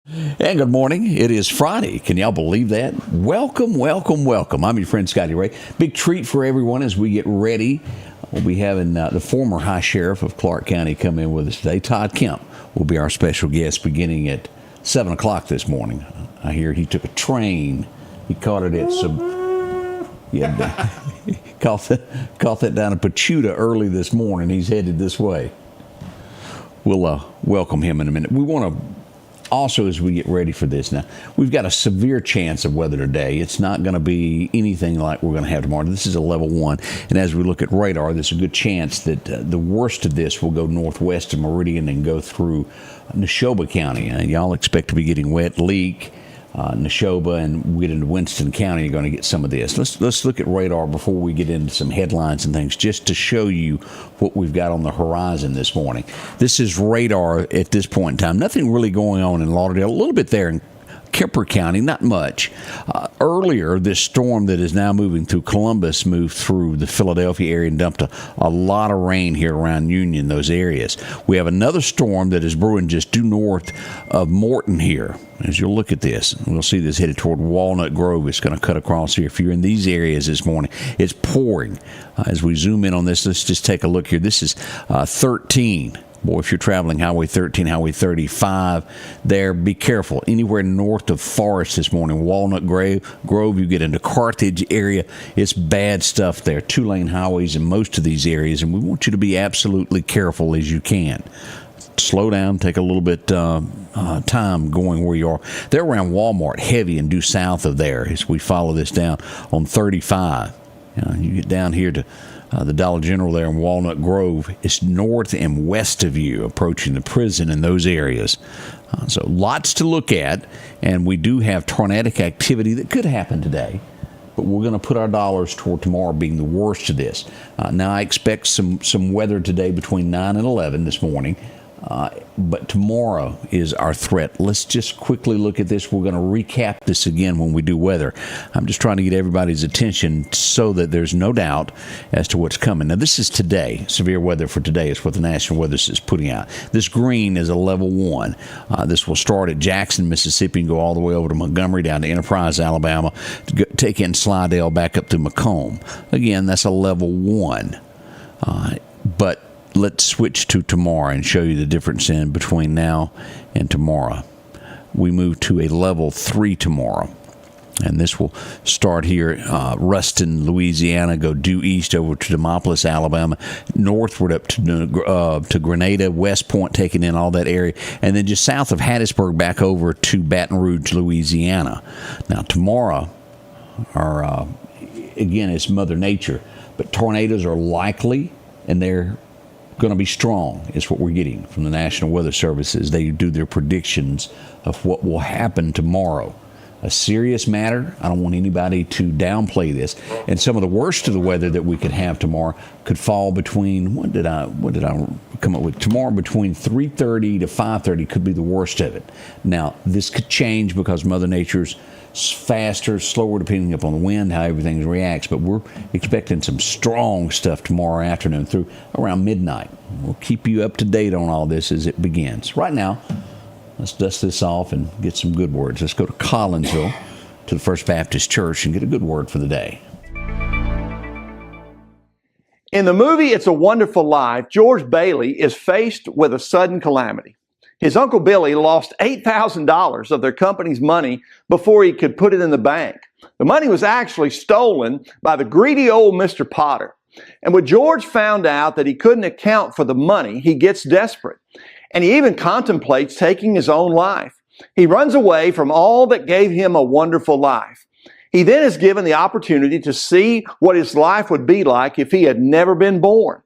And good morning. It is Friday. Can y'all believe that? Welcome, welcome, welcome. I'm your friend Scotty Ray. Big treat for everyone as we get ready. We'll be having the former High Sheriff of Clark County come in with us today. Todd Kemp will be our special guest beginning at 7 o'clock this morning. I hear he took a train. He caught it at caught that down in Pachuta early this morning. He's headed this way. We'll welcome him in a minute. We want to also, as we get ready for this now, we've got a severe chance of weather today. It's not going to be anything like we're going to have tomorrow. This is a level 1. And as we look at radar, there's a good chance that the worst of this will go northwest of Meridian and go through Neshoba County. Y'all expect to be getting wet. Leak, Neshoba, and we get into Winston County, you're going to get some of this. Let's look at radar before we get into some headlines and things, just to show you what we've got on the horizon this morning. This is radar at this point in time. Nothing really going on in Lauderdale. A little bit there in Kemper County, not much. Earlier, this storm that is now moving through Columbus moved through the Philadelphia area and dumped a lot of rain here around Union, those areas. We have another storm that is brewing just due north of Morton here. As you'll look at this, we'll see this headed toward Walnut Grove. It's going to cut across here. If you're in these areas this morning, it's pouring. As we zoom in on this, let's just take a look here. This is 13. Boy, if you're traveling Highway 13, Highway 35 there, be careful. Anywhere north of Forest this morning, Walnut Grove, you get into Carthage area, it's bad stuff there. 2-lane highways in most of these areas, and we want you to be absolutely careful as you can. Slow down, take a little bit time going where you are. They're around Walmart, heavy and due south of there as we follow this down on 35. You get down here to the Dollar General there in Walnut Grove. It's north and west of you, approaching the prison in those areas. So lots to look at, and we do have tornadic activity that could happen today. But we're going to put our dollars toward tomorrow being the worst of this. Now, I expect some weather today between 9 and 11 this morning. But tomorrow is our threat. Let's just quickly look at this. We're going to recap this again when we do weather. I'm just trying to get everybody's attention so that there's no doubt as to what's coming. Now, this is today. Severe weather for today is what the National Weather Service is putting out. This green is a level 1. This will start at Jackson, Mississippi, and go all the way over to Montgomery, down to Enterprise, Alabama, take in Slidell, back up to Macomb. Again, that's a level 1. But let's switch to tomorrow and show you the difference in between now and tomorrow. We move to a level 3 tomorrow. And this will start here, Ruston, Louisiana, go due east over to Demopolis, Alabama, northward up to Grenada, West Point, taking in all that area, and then just south of Hattiesburg back over to Baton Rouge, Louisiana. Now, tomorrow, again, it's Mother Nature, but tornadoes are likely, and they're going to be strong, is what we're getting from the National Weather Services. They do their predictions of what will happen tomorrow. A serious matter. I don't want anybody to downplay this. And some of the worst of the weather that we could have tomorrow could fall between, what did I come up with? Tomorrow between 3:30 to 5:30 could be the worst of it. Now, this could change because Mother Nature's faster, slower, depending upon the wind, how everything reacts. But we're expecting some strong stuff tomorrow afternoon through around midnight. We'll keep you up to date on all this as it begins. Right now, let's dust this off and get some good words. Let's go to Collinsville, to the First Baptist Church, and get a good word for the day. In the movie It's a Wonderful Life, George Bailey is faced with a sudden calamity. His Uncle Billy lost $8,000 of their company's money before he could put it in the bank. The money was actually stolen by the greedy old Mr. Potter. And when George found out that he couldn't account for the money, he gets desperate. And he even contemplates taking his own life. He runs away from all that gave him a wonderful life. He then is given the opportunity to see what his life would be like if he had never been born.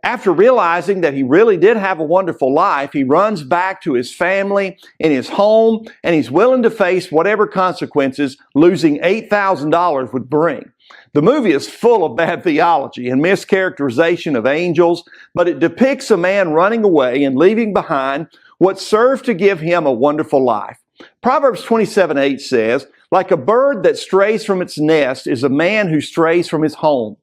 After realizing that he really did have a wonderful life, he runs back to his family in his home, and he's willing to face whatever consequences losing $8,000 would bring. The movie is full of bad theology and mischaracterization of angels, but it depicts a man running away and leaving behind what served to give him a wonderful life. Proverbs 27:8 says, "Like a bird that strays from its nest is a man who strays from his home."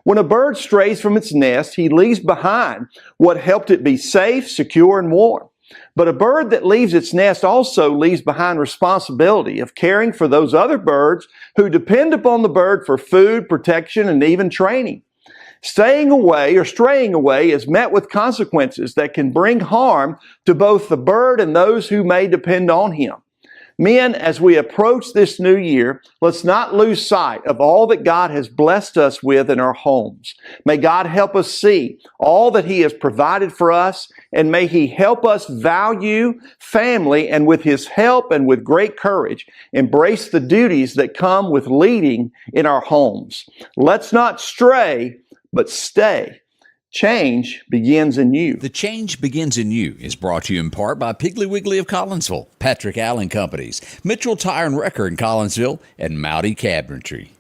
When a bird strays from its nest, he leaves behind what helped it be safe, secure, and warm. But a bird that leaves its nest also leaves behind responsibility of caring for those other birds who depend upon the bird for food, protection, and even training. Staying away or straying away is met with consequences that can bring harm to both the bird and those who may depend on him. Men, as we approach this new year, let's not lose sight of all that God has blessed us with in our homes. May God help us see all that He has provided for us, and may He help us value family, and with His help and with great courage, embrace the duties that come with leading in our homes. Let's not stray, but stay. Change begins in you. The Change Begins in You is brought to you in part by Piggly Wiggly of Collinsville, Patrick Allen Companies, Mitchell Tire and Wrecker in Collinsville, and Mowdy Cabinetry.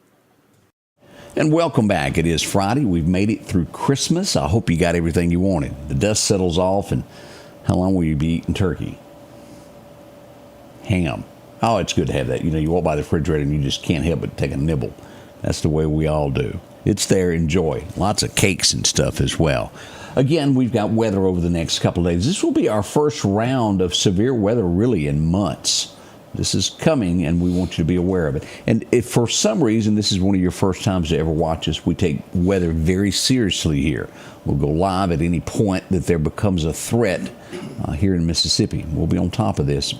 And welcome back. It is Friday. We've made it through Christmas. I hope you got everything you wanted. The dust settles off, and how long will you be eating turkey? Ham. Oh, it's good to have that. You know, you walk by the refrigerator and you just can't help but take a nibble. That's the way we all do. It's there, enjoy. Lots of cakes and stuff as well. Again, we've got weather over the next couple of days. This will be our first round of severe weather really in months. This is coming, and we want you to be aware of it. And if for some reason this is one of your first times to ever watch us, we take weather very seriously here. We'll go live at any point that there becomes a threat here in Mississippi. We'll be on top of this,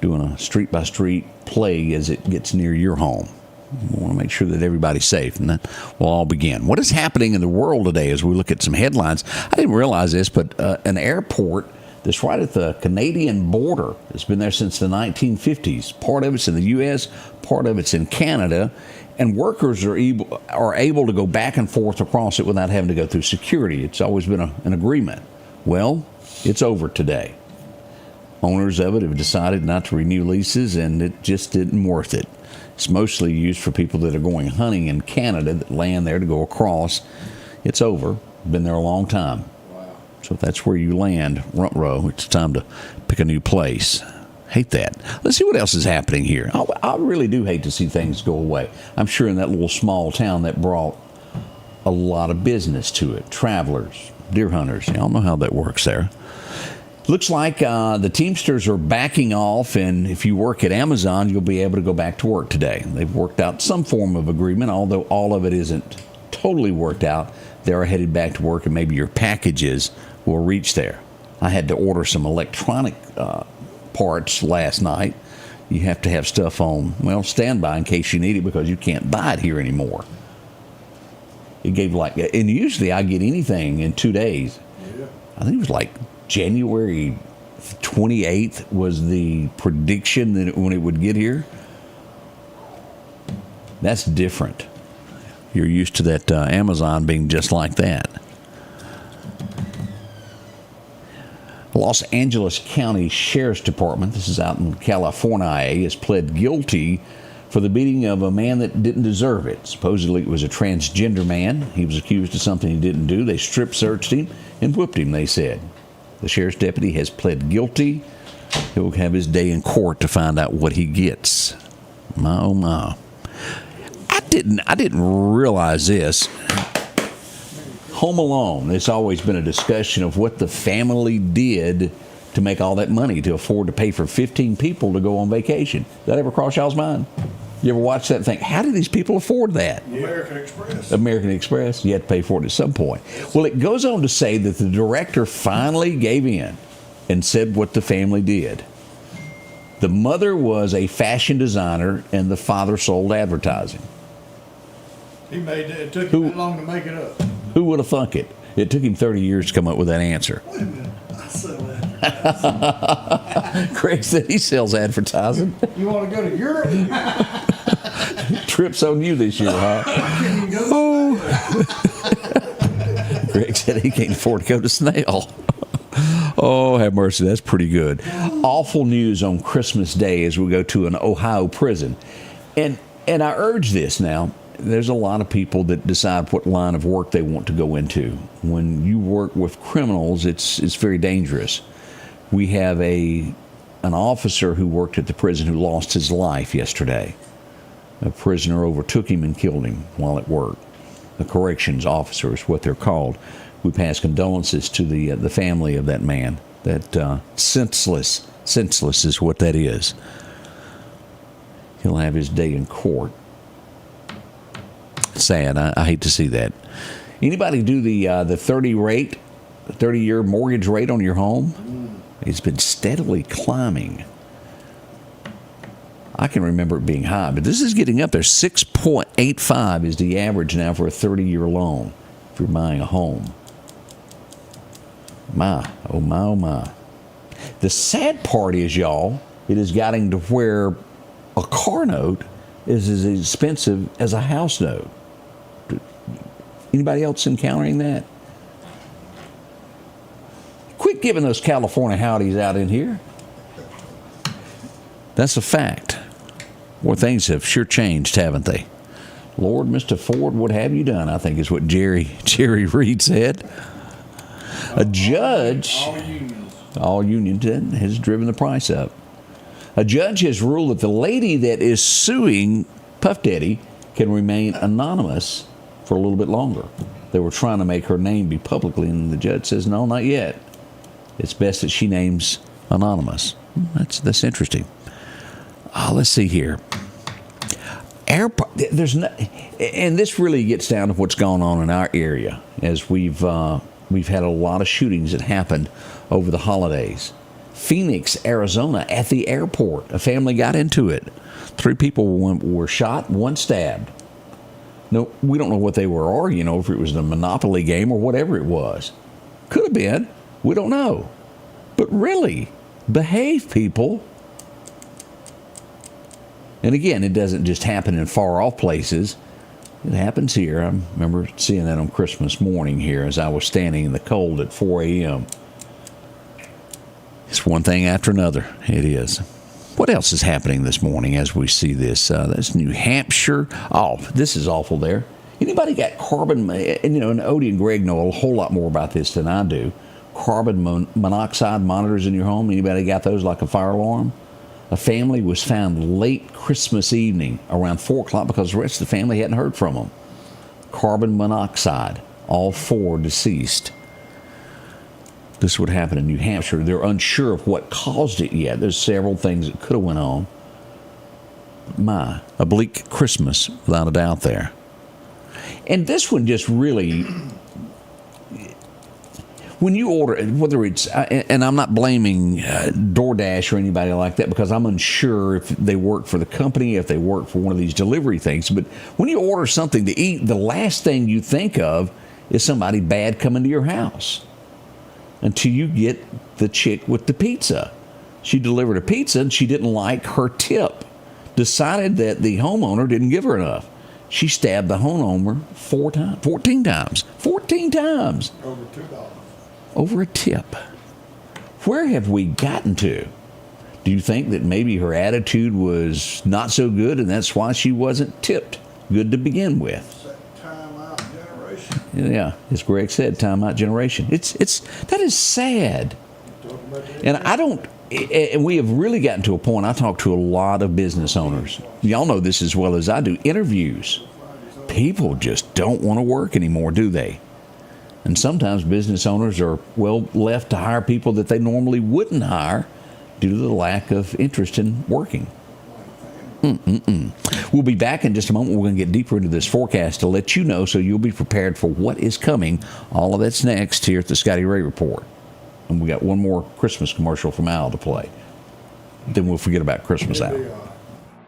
doing a street-by-street play as it gets near your home. We want to make sure that everybody's safe, and that will all begin. What is happening in the world today as we look at some headlines? I didn't realize this, but an airport that's right at the Canadian border. It's been there since the 1950s. Part of it's in the U.S., part of it's in Canada, and workers are able to go back and forth across it without having to go through security. It's always been an agreement. Well, it's over today. Owners of it have decided not to renew leases, and it just isn't worth it. It's mostly used for people that are going hunting in Canada that land there to go across. It's over. Been there a long time. Wow. So if that's where you land, front row, it's time to pick a new place. Hate that. Let's see what else is happening here. I really do hate to see things go away. I'm sure in that little small town that brought a lot of business to it. Travelers, deer hunters. Y'all know how that works there. Looks like the Teamsters are backing off, and if you work at Amazon, you'll be able to go back to work today. They've worked out some form of agreement, although all of it isn't totally worked out. They're headed back to work, and maybe your packages will reach there. I had to order some electronic parts last night. You have to have stuff on, standby in case you need it because you can't buy it here anymore. It gave and usually I get anything in 2 days. Yeah. I think it was like January 28th was the prediction that when it would get here. That's different. You're used to that Amazon being just like that. Los Angeles County Sheriff's Department, this is out in California, has pled guilty for the beating of a man that didn't deserve it. Supposedly it was a transgender man. He was accused of something he didn't do. They strip searched him and whipped him, they said. The sheriff's deputy has pled guilty. He'll have his day in court to find out what he gets. My, oh my. I didn't realize this. Home Alone, there's always been a discussion of what the family did to make all that money to afford to pay for 15 people to go on vacation. Did that ever cross y'all's mind? You ever watch that and think, how do these people afford that? American Express. American Express, you had to pay for it at some point. Well, it goes on to say that the director finally gave in and said what the family did. The mother was a fashion designer and the father sold advertising. He made that. It took him that long to make it up. Who would have thunk it? It took him 30 years to come up with that answer. Wait a minute. I sell advertising. Craig said he sells advertising. You want to go to Europe? Trips on you this year, huh? Greg said he can't afford to go to Snail. Oh, have mercy. That's pretty good. Awful news on Christmas Day as we go to an Ohio prison. And I urge this now. There's a lot of people that decide what line of work they want to go into. When you work with criminals, it's very dangerous. We have an officer who worked at the prison who lost his life yesterday. A prisoner overtook him and killed him while at work. The corrections officer is what they're called. We pass condolences to the family of that man. That senseless is what that is. He'll have his day in court. Sad. I hate to see that. Anybody do the 30-year mortgage rate on your home? It's been steadily climbing. I can remember it being high, but this is getting up there. 6.85 is the average now for a 30-year loan if you're buying a home. My, oh my, oh my. The sad part is, y'all, it is getting to where a car note is as expensive as a house note. Anybody else encountering that? Quit giving those California howdies out in here. That's a fact. Boy, things have sure changed, haven't they? Lord, Mr. Ford, what have you done? I think is what Jerry Reed said. A judge, all unions, has driven the price up. A judge has ruled that the lady that is suing Puff Daddy can remain anonymous for a little bit longer. They were trying to make her name be publicly, and the judge says, no, not yet. It's best that she names anonymous. That's interesting. Let's see here. There's no, and this really gets down to what's going on in our area, as we've had a lot of shootings that happened over the holidays. Phoenix, Arizona, at the airport, a family got into it. 3 people were shot, 1 stabbed. No, we don't know what they were arguing over, if it was a Monopoly game or whatever it was. Could have been. We don't know. But really, behave, people. And again, it doesn't just happen in far-off places. It happens here. I remember seeing that on Christmas morning here as I was standing in the cold at 4 a.m. It's one thing after another. It is. What else is happening this morning as we see this? That's New Hampshire. Oh, this is awful there. Anybody got carbon, and Odie and Greg know a whole lot more about this than I do. Carbon monoxide monitors in your home. Anybody got those like a fire alarm? A family was found late Christmas evening around 4 o'clock because the rest of the family hadn't heard from them. Carbon monoxide. All 4 deceased. This would happen in New Hampshire. They're unsure of what caused it yet. There's several things that could have went on. A bleak Christmas, without a doubt there. And this one just really, when you order, whether it's, and I'm not blaming DoorDash or anybody like that, because I'm unsure if they work for the company, if they work for one of these delivery things, but when you order something to eat, the last thing you think of is somebody bad coming to your house. Until you get the chick with the pizza. She delivered a pizza and she didn't like her tip. Decided that the homeowner didn't give her enough. She stabbed the homeowner 14 times. 14 times. Over $2. Over a tip. Where have we gotten to? Do you think that maybe her attitude was not so good and that's why she wasn't tipped good to begin with? Time-out generation. Yeah, as Greg said, time-out generation. That is sad. And we have really gotten to a point, I talk to a lot of business owners. Y'all know this as well as I do. Interviews. People just don't want to work anymore, do they? And sometimes business owners are, left to hire people that they normally wouldn't hire due to the lack of interest in working. We'll be back in just a moment. We're going to get deeper into this forecast to let you know so you'll be prepared for what is coming. All of that's next here at the Scotty Ray Report. And we got one more Christmas commercial from Al to play. Then we'll forget about Christmas, Al.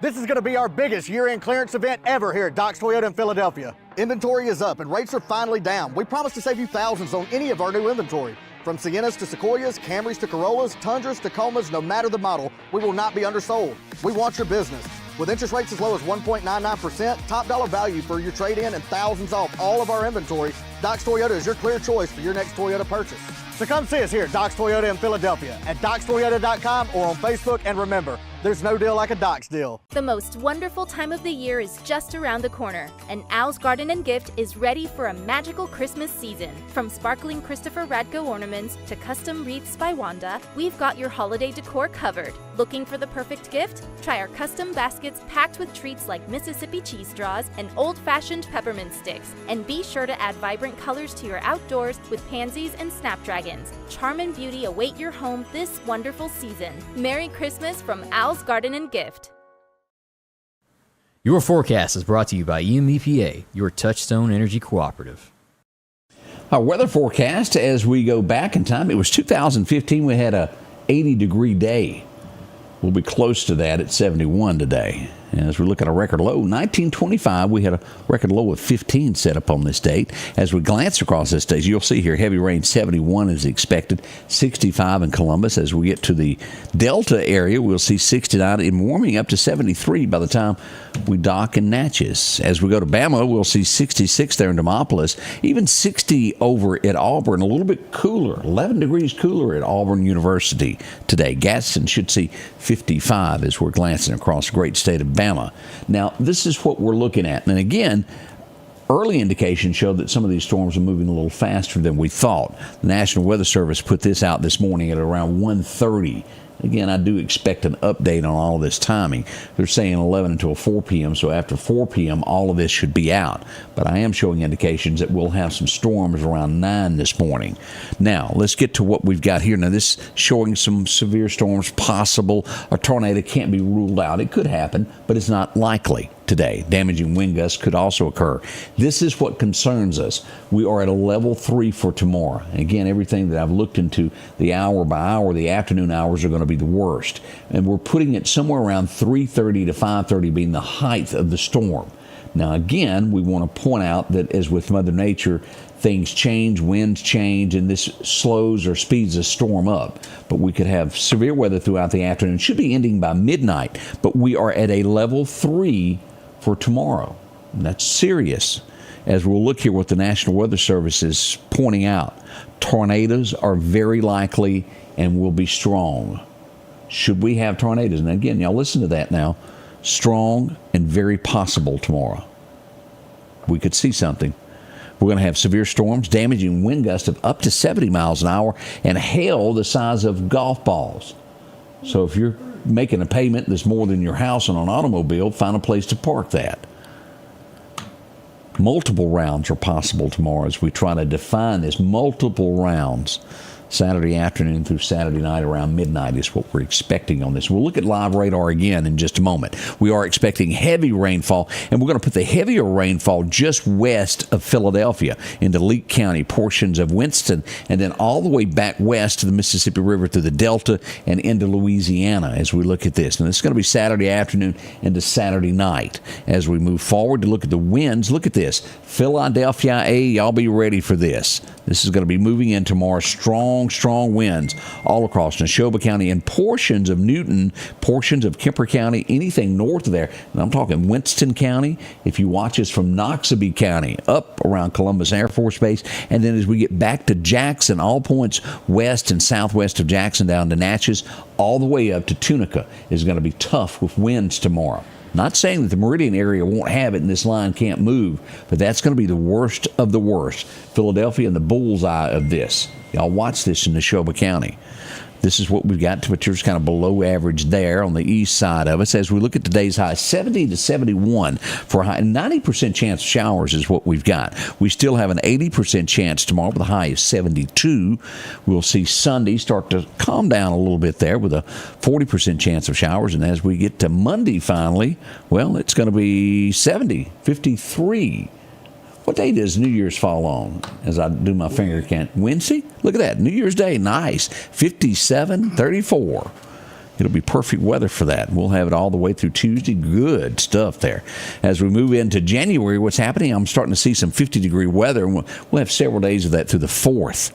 This is going to be our biggest year-end clearance event ever here at Doc's Toyota in Philadelphia. Inventory is up and rates are finally down. We promise to save you thousands on any of our new inventory. From Siennas to Sequoias, Camrys to Corollas, Tundras, Tacomas, no matter the model, we will not be undersold. We want your business. With interest rates as low as 1.99%, top dollar value for your trade-in, and thousands off all of our inventory, Doc's Toyota is your clear choice for your next Toyota purchase. So come see us here at Doc's Toyota in Philadelphia at docstoyota.com or on Facebook. And remember, There's no deal like a Doc's deal. The most wonderful time of the year is just around the corner, and Al's Garden and Gift is ready for a magical Christmas season. From sparkling Christopher Radko ornaments to custom wreaths by Wanda, we've got your holiday decor covered. Looking for the perfect gift? Try our custom baskets packed with treats like Mississippi cheese straws and old-fashioned peppermint sticks. And be sure to add vibrant colors to your outdoors with pansies and snapdragons. Charm and beauty await your home this wonderful season. Merry Christmas from Al's Garden and Gift. Your forecast is brought to you by EMEPA, your Touchstone Energy Cooperative. Our weather forecast, as we go back in time, it was 2015. We had a 80-degree day. We'll be close to that at 71 today. And as we look at a record low, 1925, we had a record low of 15 set up on this date. As we glance across this day, you'll see here heavy rain, 71 is expected, 65 in Columbus. As we get to the Delta area, we'll see 69 and warming up to 73 by the time we dock in Natchez. As we go to Bama, we'll see 66 there in Demopolis, even 60 over at Auburn, a little bit cooler, 11 degrees cooler at Auburn University today. Gadsden should see 55 as we're glancing across the great state of Bama. Now, this is what we're looking at. And again, early indications showed that some of these storms are moving a little faster than we thought. The National Weather Service put this out this morning at around 1:30. Again, I do expect an update on all of this timing. They're saying 11 until 4 p.m., so after 4 p.m., all of this should be out. But I am showing indications that we'll have some storms around 9 this morning. Now, let's get to what we've got here. Now, this showing some severe storms possible. A tornado can't be ruled out. It could happen, but it's not likely today. Damaging wind gusts could also occur. This is what concerns us. We are at a level 3 for tomorrow. Again, everything that I've looked into, the hour by hour, the afternoon hours are going to be the worst. And we're putting it somewhere around 3:30 to 5:30 being the height of the storm. Now, again, we want to point out that as with Mother Nature, things change, winds change, and this slows or speeds the storm up. But we could have severe weather throughout the afternoon. It should be ending by midnight, but we are at a level 3 for tomorrow. And that's serious. As we'll look here what the National Weather Service is pointing out, tornadoes are very likely and will be strong. Should we have tornadoes? And again, y'all listen to that now. Strong and very possible tomorrow. We could see something. We're going to have severe storms, damaging wind gusts of up to 70 miles an hour, and hail the size of golf balls. So if you're making a payment that's more than your house on an automobile, find a place to park that. Multiple rounds are possible tomorrow as we try to define this. Multiple rounds. Saturday afternoon through Saturday night around midnight is what we're expecting on this. We'll look at live radar again in just a moment. We are expecting heavy rainfall, and we're going to put the heavier rainfall just west of Philadelphia into Leake County, portions of Winston, and then all the way back west to the Mississippi River through the Delta and into Louisiana as we look at this. And it's going to be Saturday afternoon into Saturday night. As we move forward to look at the winds, look at this. Philadelphia, y'all be ready for this. This is going to be moving in tomorrow. Strong winds all across Neshoba County and portions of Newton, portions of Kemper County, anything north of there. And I'm talking Winston County. If you watch us from Noxubee County up around Columbus Air Force Base, and then as we get back to Jackson, all points west and southwest of Jackson down to Natchez, all the way up to Tunica is going to be tough with winds tomorrow. Not saying that the Meridian area won't have it and this line can't move, but that's going to be the worst of the worst. Philadelphia and the bullseye of this. Y'all watch this in Neshoba County. This is what we've got. Temperatures kind of below average there on the east side of us. As we look at today's high, 70 to 71 for a high. 90% chance of showers is what we've got. We still have an 80% chance tomorrow with a high of 72. We'll see Sunday start to calm down a little bit there with a 40% chance of showers. And as we get to Monday finally, well, it's going to be 70, 53. What day does New Year's fall on? As I do my finger count. Wednesday? Look at that. New Year's Day. Nice. 57, 34. It'll be perfect weather for that. We'll have it all the way through Tuesday. Good stuff there. As we move into January, what's happening? I'm starting to see some 50-degree weather. And we'll have several days of that through the 4th.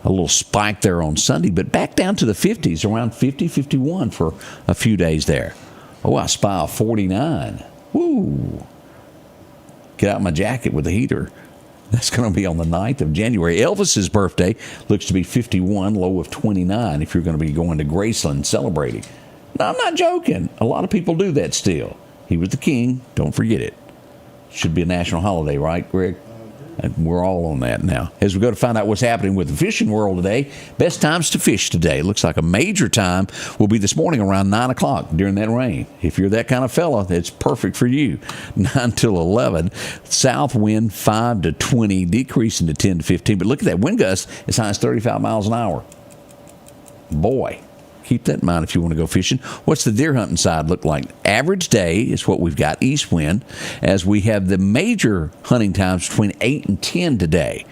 A little spike there on Sunday, but back down to the 50s, around 50, 51 for a few days there. Oh, I spy a 49. Woo. Get out my jacket with the heater. That's going to be on the 9th of January. Elvis's birthday looks to be 51, low of 29 if you're going to be going to Graceland celebrating. No, I'm not joking. A lot of people do that still. He was the king. Don't forget it. Should be a national holiday, right, Greg? And we're all on that now. As we go to find out what's happening with the fishing world today, best times to fish today. Looks like a major time will be this morning around 9 o'clock during that rain. If you're that kind of fella, it's perfect for you. 9 till 11. South wind 5 to 20, decreasing to 10 to 15. But look at that wind gust as high as 35 miles an hour. Boy. Keep that in mind if you want to go fishing. What's the deer hunting side look like? Average day is what we've got, east wind, as we have the major hunting times between 8 and 10 today.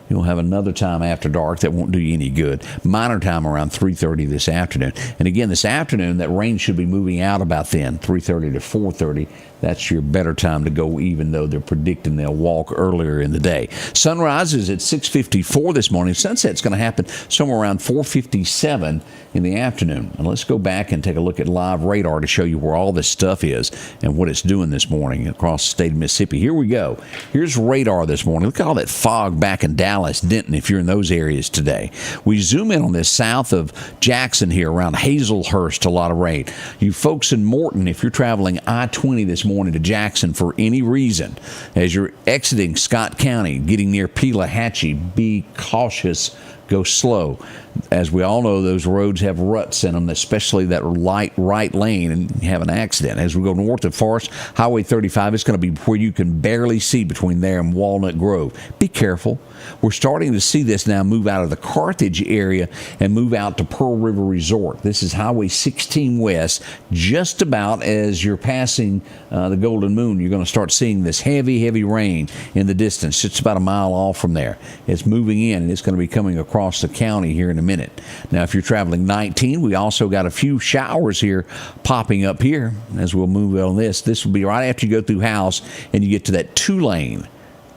You'll have another time after dark that won't do you any good. Minor time around 3:30 this afternoon. And again, this afternoon, that rain should be moving out about then, 3:30 to 4:30. That's your better time to go, even though they're predicting they'll walk earlier in the day. Sunrise is at 6:54 this morning. Sunset's going to happen somewhere around 4:57 in the afternoon. And let's go back and take a look at live radar to show you where all this stuff is and what it's doing this morning across the state of Mississippi. Here we go. Here's radar this morning. Look at all that fog back in Dallas, Denton, if you're in those areas today. We zoom in on this south of Jackson here around Hazelhurst, a lot of rain. You folks in Morton, if you're traveling I-20 this morning to Jackson for any reason, as you're exiting Scott County, getting near Pelahatchie, be cautious. Go slow. As we all know, those roads have ruts in them, especially that light right lane, and you have an accident. As we go north of Forest, Highway 35, it's going to be where you can barely see between there and Walnut Grove. Be careful. We're starting to see this now move out of the Carthage area and move out to Pearl River Resort. This is Highway 16 West. Just about as you're passing the Golden Moon, you're going to start seeing this heavy, heavy rain in the distance. It's about a mile off from there. It's moving in, and it's going to be coming across the county here in a minute. Now, if you're traveling 19, we also got a few showers here popping up here as we'll move on this. This will be right after you go through House and you get to that 2-lane.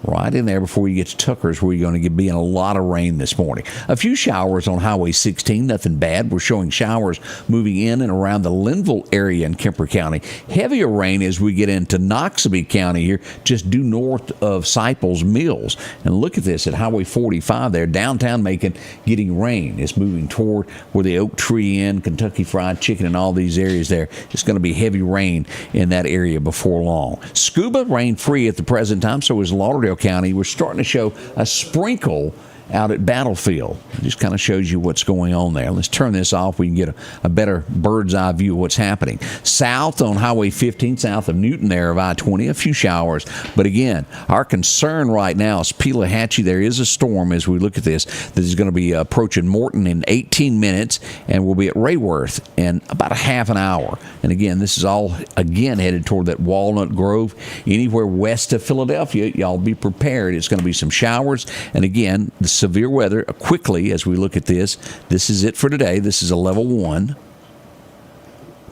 Right in there before you get to Tucker's, where you're going to be in a lot of rain this morning. A few showers on Highway 16, nothing bad. We're showing showers moving in and around the Linville area in Kemper County. Heavier rain as we get into Noxubee County here, just due north of Siples Mills. And look at this at Highway 45 there, downtown Macon, getting rain. It's moving toward where the Oak Tree Inn, Kentucky Fried Chicken, and all these areas there. It's going to be heavy rain in that area before long. Scuba, rain-free at the present time, so is Lauderdale County. We're starting to show a sprinkle out at Battlefield. It just kind of shows you what's going on there. Let's turn this off. We can get a better bird's eye view of what's happening. South on Highway 15, south of Newton there of I-20, a few showers. But again, our concern right now is Pelahatchie. There is a storm as we look at this that is going to be approaching Morton in 18 minutes, and we'll be at Rayworth in about a half an hour. And again, this is all, again, headed toward that Walnut Grove. Anywhere west of Philadelphia, y'all be prepared. It's going to be some showers. And again, the severe weather quickly as we look at this. This is it for today. This is a level 1.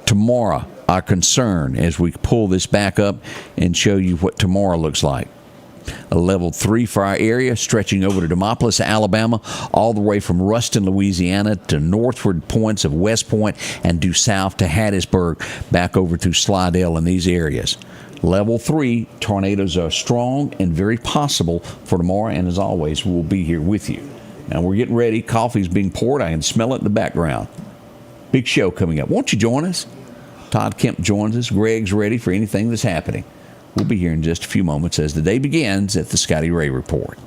Tomorrow, our concern as we pull this back up and show you what tomorrow looks like. A level 3 for our area, stretching over to Demopolis, Alabama, all the way from Ruston, Louisiana, to northward points of West Point and due south to Hattiesburg, back over through Slidell and these areas. Level 3, tornadoes are strong and very possible for tomorrow, and as always, we'll be here with you. Now we're getting ready. Coffee's being poured. I can smell it in the background. Big show coming up. Won't you join us? Todd Kemp joins us. Greg's ready for anything that's happening. We'll be here in just a few moments as the day begins at the Scotty Ray Report.